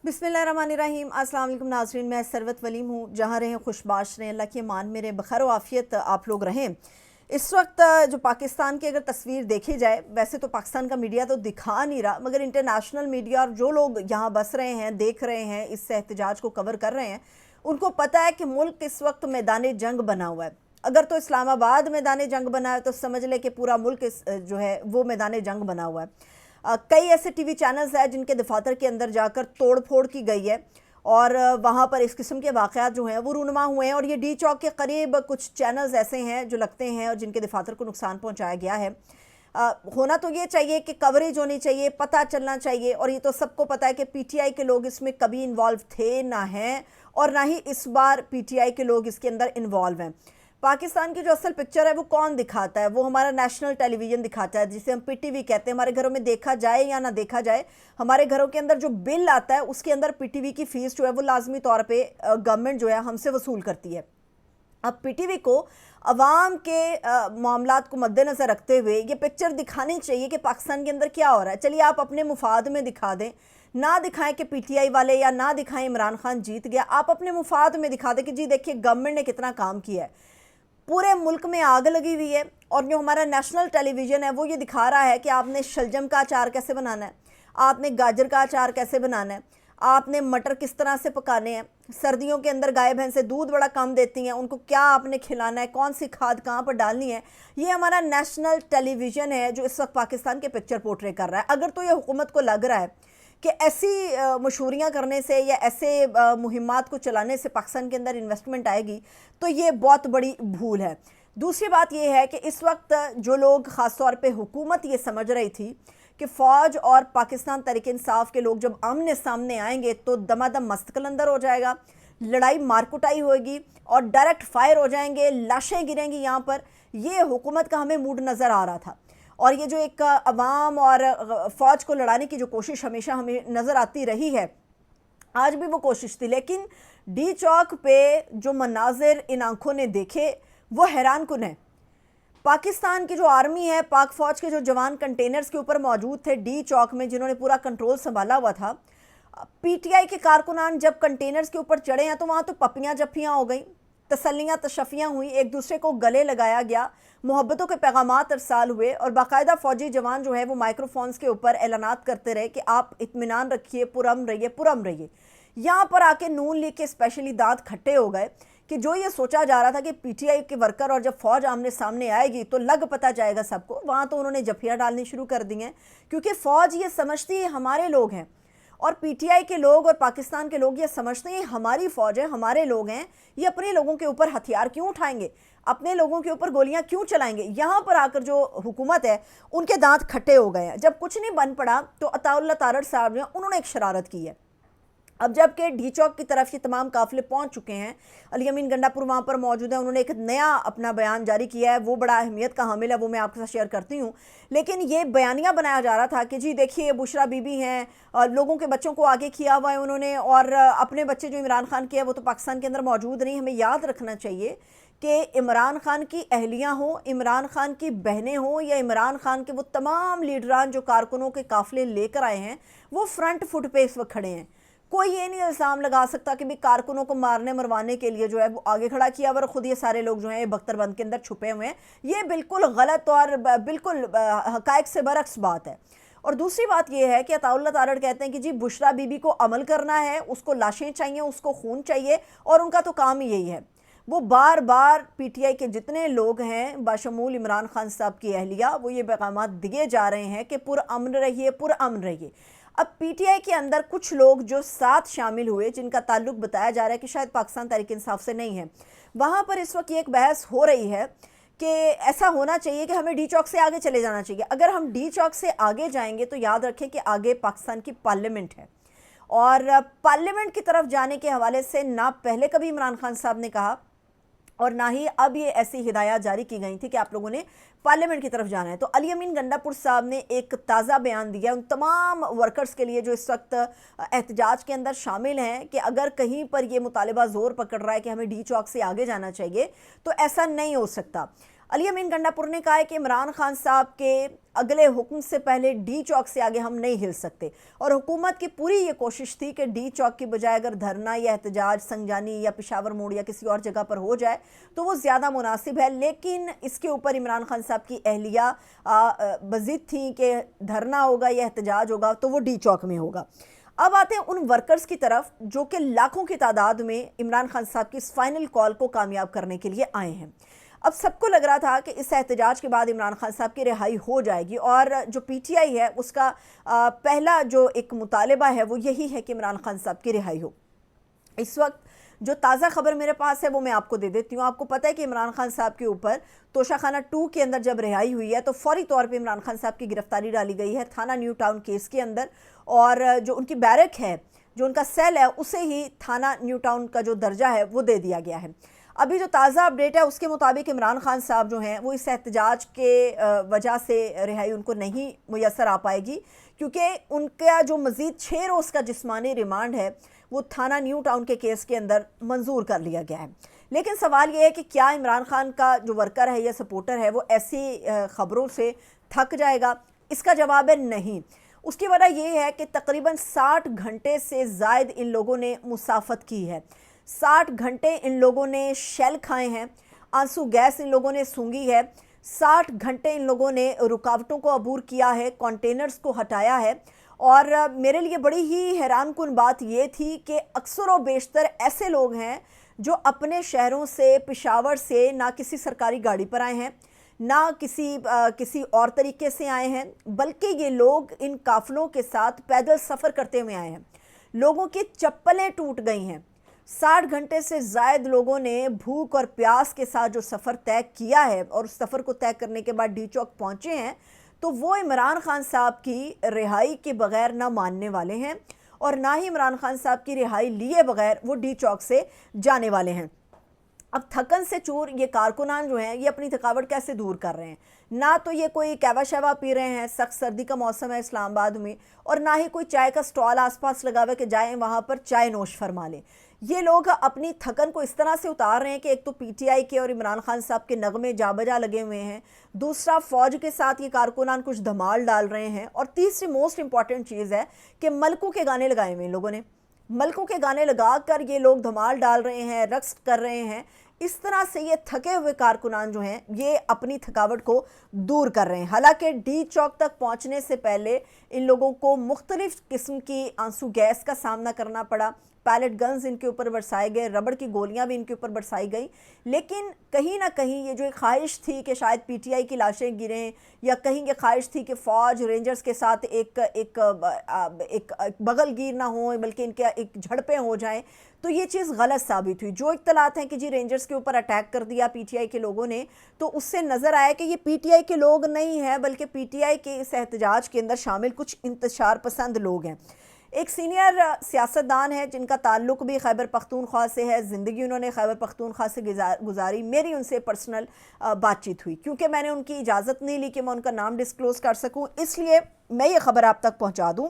बिस्मिल्लाहिर्रहमानिर्रहीम। अस्सलाम वालेकुम नाज़रीन, मैं सरवत वलीम हूँ। जहाँ रहें खुशबाश रहें, अल्लाह की मान में रहें, बखैर आफ़ियत आप लोग रहें। इस वक्त जो पाकिस्तान की अगर तस्वीर देखी जाए, वैसे तो पाकिस्तान का मीडिया तो दिखा नहीं रहा, मगर इंटरनेशनल मीडिया और जो लोग यहाँ बस रहे हैं, देख रहे हैं, इस एहतजाज को कवर कर रहे हैं, उनको पता है कि मुल्क इस वक्त मैदान जंग बना हुआ है। अगर तो इस्लामाबाद मैदान जंग बना है तो समझ लें कि पूरा मुल्क जो है वो मैदान जंग बना हुआ है। कई ऐसे टीवी चैनल्स हैं जिनके दफातर के अंदर जाकर तोड़ फोड़ की गई है और वहाँ पर इस किस्म के वाक़यात जो हैं वो रूनुमा हुए हैं। और ये डी चौक के करीब कुछ चैनल्स ऐसे हैं जो लगते हैं और जिनके दफातर को नुकसान पहुँचाया गया है। होना तो ये चाहिए कि कवरेज होनी चाहिए, पता चलना चाहिए, और ये तो सबको पता है कि पीटीआई के लोग इसमें कभी इन्वॉल्व थे ना हैं और ना ही इस बार पीटीआई के लोग इसके अंदर इन्वॉल्व हैं। पाकिस्तान की जो असल पिक्चर है वो कौन दिखाता है? वो हमारा नेशनल टेलीविज़न दिखाता है, जिसे हम पीटीवी कहते हैं। हमारे घरों में देखा जाए या ना देखा जाए, हमारे घरों के अंदर जो बिल आता है उसके अंदर पीटीवी की फ़ीस जो है वो लाजमी तौर पे गवर्नमेंट जो है हमसे वसूल करती है। अब पीटीवी को अवाम के मामलात को मद्देनज़र रखते हुए ये पिक्चर दिखानी चाहिए कि पाकिस्तान के अंदर क्या हो रहा है। चलिए आप अपने मुफाद में दिखा दें, ना दिखाएं कि पीटीआई वाले, या ना दिखाएं इमरान खान जीत गया, आप अपने मुफाद में दिखा दें कि जी देखिए गवर्नमेंट ने कितना काम किया है। पूरे मुल्क में आग लगी हुई है और जो हमारा नेशनल टेलीविज़न है वो ये दिखा रहा है कि आपने शलजम का अचार कैसे बनाना है, आपने गाजर का अचार कैसे बनाना है, आपने मटर किस तरह से पकाने हैं। सर्दियों के अंदर गाय भैंसें दूध बड़ा कम देती हैं, उनको क्या आपने खिलाना है, कौन सी खाद कहाँ पर डालनी है। ये हमारा नेशनल टेलीविज़न है जो इस वक्त पाकिस्तान के पिक्चर पोर्ट्रे कर रहा है। अगर तो ये हुकूमत को लग रहा है कि ऐसी मशहूरियाँ करने से या ऐसे मुहिमात को चलाने से पाकिस्तान के अंदर इन्वेस्टमेंट आएगी, तो ये बहुत बड़ी भूल है। दूसरी बात ये है कि इस वक्त जो लोग ख़ास तौर पे हुकूमत ये समझ रही थी कि फ़ौज और पाकिस्तान तहरीक इंसाफ के लोग जब आमने सामने आएंगे तो दमादम मस्त कलंदर हो जाएगा, लड़ाई मारकुटाई होगी और डायरेक्ट फायर हो जाएंगे, लाशें गिरेंगी यहाँ पर, ये हुकूमत का हमें मूड नज़र आ रहा था। और ये जो एक अवाम और फ़ौज को लड़ाने की जो कोशिश हमेशा हमें नज़र आती रही है, आज भी वो कोशिश थी। लेकिन डी चौक पे जो मनाजिर इन आंखों ने देखे वो हैरान कुन है। पाकिस्तान की जो आर्मी है, पाक फ़ौज के जो जवान कंटेनर्स के ऊपर मौजूद थे डी चौक में, जिन्होंने पूरा कंट्रोल संभाला हुआ था, पीटीआई के कारकुनान जब कंटेनर्स के ऊपर चढ़े हैं तो वहाँ तो पपियाँ जफ्फियाँ हो गई, तसल्लियाँ तशफ़ियाँ हुई, एक दूसरे को गले लगाया गया, मोहब्बतों के पैगामात अरसाल हुए और बाकायदा फ़ौजी जवान जो है वो माइक्रोफोन्स के ऊपर ऐलानात करते रहे कि आप इत्मीनान रखिए, पुरअमन रहिए, पुरअमन रहिए। यहाँ पर आके नून लीग के स्पेशली दांत खट्टे हो गए कि जो ये सोचा जा रहा था कि पीटीआई के वर्कर और जब फ़ौज आमने सामने आएगी तो लग पता जाएगा सबको, वहाँ तो उन्होंने जफियाँ डालनी शुरू कर दी हैं। क्योंकि फ़ौज ये समझती है हमारे लोग हैं और पीटीआई के लोग और पाकिस्तान के लोग ये समझते हैं हमारी फ़ौज है, हमारे लोग हैं, ये अपने लोगों के ऊपर हथियार क्यों उठाएंगे, अपने लोगों के ऊपर गोलियां क्यों चलाएंगे। यहाँ पर आकर जो हुकूमत है उनके दांत खट्टे हो गए हैं। जब कुछ नहीं बन पड़ा तो अताउल्लाह तारड़ साहब ने उन्होंने एक शरारत की है। अब जबकि डी चौक की तरफ ये तमाम काफ़िले पहुंच चुके हैं, अली अमीन गंडापुर वहाँ पर मौजूद है, उन्होंने एक नया अपना बयान जारी किया है, वो बड़ा अहमियत का हामिल है, वो मैं आपके साथ शेयर करती हूँ। लेकिन ये बयानिया बनाया जा रहा था कि जी देखिए बुशरा बीबी हैं, लोगों के बच्चों को आगे किया हुआ है उन्होंने, और अपने बच्चे जो इमरान खान के हैं वो तो पाकिस्तान के अंदर मौजूद नहीं। हमें याद रखना चाहिए कि इमरान खान की अहलियाँ हों, इमरान खान की बहनें हों, या इमरान खान के वो तमाम लीडरान जो कारकुनों के काफ़िले लेकर आए हैं, वो फ्रंट फुट पे इस वक्त खड़े हैं। कोई ये नहीं इल्ज़ाम लगा सकता कि भी कारकुनों को मारने मरवाने के लिए जो है वो आगे खड़ा किया और ख़ुद ये सारे लोग जो हैं बख्तरबंद के अंदर छुपे हुए हैं। ये बिल्कुल गलत और बिल्कुल हक़ाइक़ से बरक्स बात है। और दूसरी बात ये है कि अताउल्लाह तारड़ कहते हैं कि जी बुशरा बीबी को अमल करना है, उसको लाशें चाहिए, उसको खून चाहिए, और उनका तो काम ही यही है। वो बार बार पीटीआई के जितने लोग हैं बाशमूल इमरान खान साहब की अहलिया, वो ये पैगामात दिए जा रहे हैं कि पुरअमन रहिए, पुरअमन रहिए। अब पीटीआई के अंदर कुछ लोग जो साथ शामिल हुए, जिनका ताल्लुक बताया जा रहा है कि शायद पाकिस्तान तहरीक इंसाफ से नहीं है, वहाँ पर इस वक्त ये एक बहस हो रही है कि ऐसा होना चाहिए कि हमें डी चौक से आगे चले जाना चाहिए। अगर हम डी चौक से आगे जाएंगे तो याद रखें कि आगे पाकिस्तान की पार्लियामेंट है, और पार्लियामेंट की तरफ जाने के हवाले से ना पहले कभी इमरान खान साहब ने कहा और ना ही अब ये ऐसी हिदायत जारी की गई थी कि आप लोगों ने पार्लियामेंट की तरफ जाना है। तो अली अमीन गंडापुर साहब ने एक ताज़ा बयान दिया उन तमाम वर्कर्स के लिए जो इस वक्त एहतजाज के अंदर शामिल हैं कि अगर कहीं पर ये मुतालबा ज़ोर पकड़ रहा है कि हमें डी चौक से आगे जाना चाहिए, तो ऐसा नहीं हो सकता। अली अमीन गंडापुर ने कहा है कि इमरान खान साहब के अगले हुक्म से पहले डी चौक से आगे हम नहीं हिल सकते, और हुकूमत की पूरी ये कोशिश थी कि डी चौक की बजाय अगर धरना या एहतजाज संजानी या पेशावर मोड़ या किसी और जगह पर हो जाए तो वो ज़्यादा मुनासिब है। लेकिन इसके ऊपर इमरान खान साहब की अहलिया बज़िद थी कि धरना होगा या एहतजाज होगा तो वो डी चौक में होगा। अब आते हैं उन वर्कर्स की तरफ जो कि लाखों की तादाद में इमरान खान साहब की इस फाइनल कॉल को कामयाब करने के लिए आए हैं। अब सबको लग रहा था कि इस एहतजाज के बाद इमरान खान साहब की रिहाई हो जाएगी, और जो पीटीआई है उसका पहला जो एक मुतालबा है वो यही है कि इमरान खान साहब की रिहाई हो। इस वक्त जो ताज़ा खबर मेरे पास है वो मैं आपको दे देती हूँ। आपको पता है कि इमरान खान साहब के ऊपर तोशाखाना 2 के अंदर जब रिहाई हुई है तो फौरी तौर पे इमरान खान साहब की गिरफ्तारी डाली गई है थाना न्यू टाउन केस के अंदर, और जो उनकी बैरक है, जो उनका सेल है, उसे ही थाना न्यू टाउन का जो दर्जा है वो दे दिया गया है। अभी जो ताज़ा अपडेट है उसके मुताबिक इमरान खान साहब जो हैं वो इस एहतजाज के वजह से रिहाई उनको नहीं मुयसर आ पाएगी, क्योंकि उनका जो मज़ीद 6 रोज़ का जिस्मानी रिमांड है वो थाना न्यू टाउन के केस के अंदर मंजूर कर लिया गया है। लेकिन सवाल ये है कि क्या इमरान खान का जो वर्कर है या सपोर्टर है वो ऐसी ख़बरों से थक जाएगा? इसका जवाब है नहीं। उसकी वजह यह है कि तकरीबन 60 घंटे से ज़ायद इन लोगों ने मुसाफत की है। 60 घंटे इन लोगों ने शेल खाए हैं, आंसू गैस इन लोगों ने सूंघी है, 60 घंटे इन लोगों ने रुकावटों को अबूर किया है, कंटेनर्स को हटाया है। और मेरे लिए बड़ी ही हैरानकुन बात ये थी कि अक्सर व बेशतर ऐसे लोग हैं जो अपने शहरों से, पेशावर से ना किसी सरकारी गाड़ी पर आए हैं, ना किसी और तरीके से आए हैं, बल्कि ये लोग इन काफ़िलों के साथ पैदल सफ़र करते हुए आए हैं। लोगों की चप्पलें टूट गई हैं। 60 घंटे से ज़ायद लोगों ने भूख और प्यास के साथ जो सफ़र तय किया है, और उस सफ़र को तय करने के बाद डी चौक पहुँचे हैं, तो वो इमरान खान साहब की रिहाई के बग़ैर ना मानने वाले हैं, और ना ही इमरान खान साहब की रिहाई लिए बग़ैर वो डी चौक से जाने वाले हैं। अब थकन से चूर ये कारकुनान जो हैं ये अपनी थकावट कैसे दूर कर रहे हैं? ना तो ये कोई कहवा शहवा पी रहे हैं, सख्त सर्दी का मौसम है इस्लामाबाद में, और ना ही कोई चाय का स्टॉल आसपास लगा हुआ है कि जाएं वहाँ पर चाय नोश फरमा लें। ये लोग अपनी थकन को इस तरह से उतार रहे हैं कि एक तो पीटीआई के और इमरान खान साहब के नगमे जा बजा लगे हुए हैं, दूसरा फ़ौज के साथ ये कारकुनान कुछ धमाल डाल रहे हैं, और तीसरी मोस्ट इंपॉर्टेंट चीज़ है कि मलकों के गाने लगाए हुए इन लोगों ने। मलकों के गाने लगा कर ये लोग धमाल डाल रहे हैं, रक्स कर रहे हैं। इस तरह से ये थके हुए कारकुनान जो हैं ये अपनी थकावट को दूर कर रहे हैं। हालांकि डी चौक तक पहुंचने से पहले इन लोगों को मुख्तलिफ किस्म की आंसू गैस का सामना करना पड़ा, पैलेट गन्स इनके ऊपर बरसाए गए, रबड़ की गोलियां भी इनके ऊपर बरसाई गई। लेकिन कहीं ना कहीं ये जो एक ख्वाहिश थी कि शायद पीटीआई की लाशें गिरें, या कहीं ये ख्वाहिश थी कि फ़ौज रेंजर्स के साथ एक बगलगीर ना हो, बल्कि इनके एक झड़पें हो जाएं, तो ये चीज़ गलत साबित हुई। जो इत्तलात हैं कि जी रेंजर्स के ऊपर अटैक कर दिया पीटीआई के लोगों ने, तो उससे नज़र आया कि ये पीटीआई के लोग नहीं हैं, बल्कि पीटीआई के इस एहतजाज के अंदर शामिल कुछ इंतशार पसंद लोग हैं। एक सीनियर सियासतदान है जिनका ताल्लुक़ भी खैबर पख्तूनख्वा से है, ज़िंदगी उन्होंने खैबर पख्तूनख्वा से गुजारी। मेरी उनसे पर्सनल बातचीत हुई, क्योंकि मैंने उनकी इजाज़त नहीं ली कि मैं उनका नाम डिस्क्लोज़ कर सकूं, इसलिए मैं ये ख़बर आप तक पहुंचा दूं।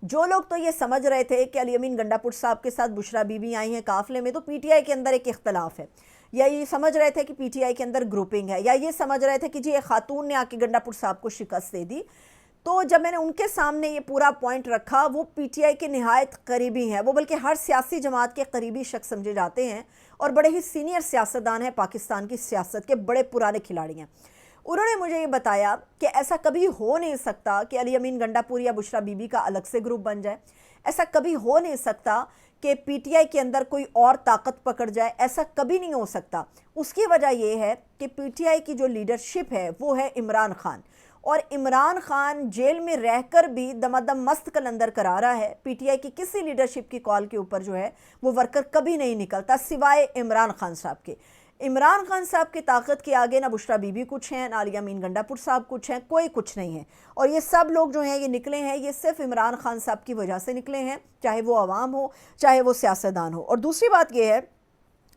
जो लोग तो ये समझ रहे थे कि अली अमीन गंडापुर साहब के साथ बुशरा बीबी आई हैं काफ़िले में, तो पीटीआई के अंदर एक इख्तलाफ है, या ये समझ रहे थे कि पीटीआई के अंदर ग्रुपिंग है, या ये समझ रहे थे कि जी एक खातून ने आके गंडापुर साहब को शिकस्त दे दी। तो जब मैंने उनके सामने ये पूरा पॉइंट रखा, वो पीटीआई के निहायत करीबी हैं, वो बल्कि हर सियासी जमात के करीबी शख्स समझे जाते हैं, और बड़े ही सीनियर सियासतदान हैं, पाकिस्तान की सियासत के बड़े पुराने खिलाड़ी हैं। उन्होंने मुझे ये बताया कि ऐसा कभी हो नहीं सकता कि अली अमीन गंडापुर या बुशरा बीबी का अलग से ग्रुप बन जाए, ऐसा कभी हो नहीं सकता कि पीटीआई के अंदर कोई और ताकत पकड़ जाए, ऐसा कभी नहीं हो सकता। उसकी वजह यह है कि पीटीआई की जो लीडरशिप है वो है इमरान खान, और इमरान खान जेल में रहकर भी दमादम मस्त कलंदर करा रहा है। पीटीआई की किसी लीडरशिप की कॉल के ऊपर जो है वो वर्कर कभी नहीं निकलता सिवाय इमरान खान साहब के। इमरान खान साहब की ताकत के आगे ना बुशरा बीबी कुछ हैं, ना अली अमीन गंडापुर साहब कुछ हैं, कोई कुछ नहीं है। और ये सब लोग जो हैं ये निकले हैं, ये सिर्फ इमरान खान साहब की वजह से निकले हैं, चाहे वो अवाम हो, चाहे वो सियासतदान हो। और दूसरी बात ये है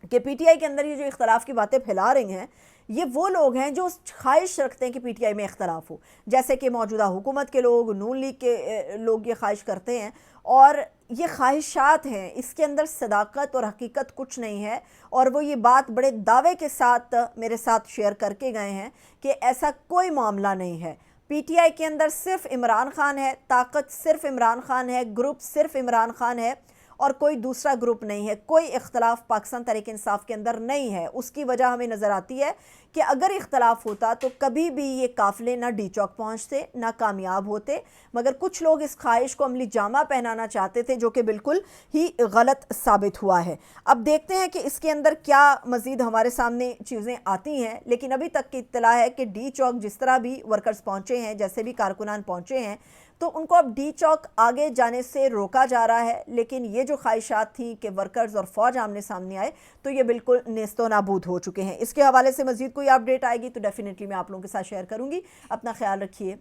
कि पीटीआई के अंदर ये जो इख्तलाफ की बातें फैला रही हैं, ये वो लोग हैं जो ख्वाहिश रखते हैं कि पीटीआई में इख्तलाफ हो, जैसे कि मौजूदा हुकूमत के लोग, नून लीग के लोग ये ख्वाहिश करते हैं। और ये ख्वाहिशात हैं, इसके अंदर सदाकत और हकीकत कुछ नहीं है। और वो ये बात बड़े दावे के साथ मेरे साथ शेयर करके गए हैं कि ऐसा कोई मामला नहीं है। पीटीआई के अंदर सिर्फ इमरान खान है, ताकत सिर्फ इमरान खान है, ग्रुप सिर्फ इमरान खान है और कोई दूसरा ग्रुप नहीं है। कोई इख्तलाफ पाकिस्तान तहरीक इंसाफ के अंदर नहीं है। उसकी वजह हमें नज़र आती है कि अगर इख्तलाफ होता तो कभी भी ये काफ़िले ना डी चौक पहुँचते, ना कामयाब होते। मगर कुछ लोग इस ख्वाहिश को अमली जामा पहनाना चाहते थे, जो कि बिल्कुल ही गलत साबित हुआ है। अब देखते हैं कि इसके अंदर क्या मज़ीद हमारे सामने चीज़ें आती हैं। लेकिन अभी तक की इत्तला है कि डी चौक जिस तरह भी वर्कर्स पहुँचे हैं, जैसे भी कारकुनान पहुँचे हैं, तो उनको अब डी चौक आगे जाने से रोका जा रहा है। लेकिन ये जो ख्वाहिशात थी कि वर्कर्स और फौज आमने सामने आए, तो ये बिल्कुल नेस्तो नाबूद हो चुके हैं। इसके हवाले से मजीद कोई अपडेट आएगी तो डेफिनेटली मैं आप लोगों के साथ शेयर करूंगी। अपना ख्याल रखिए।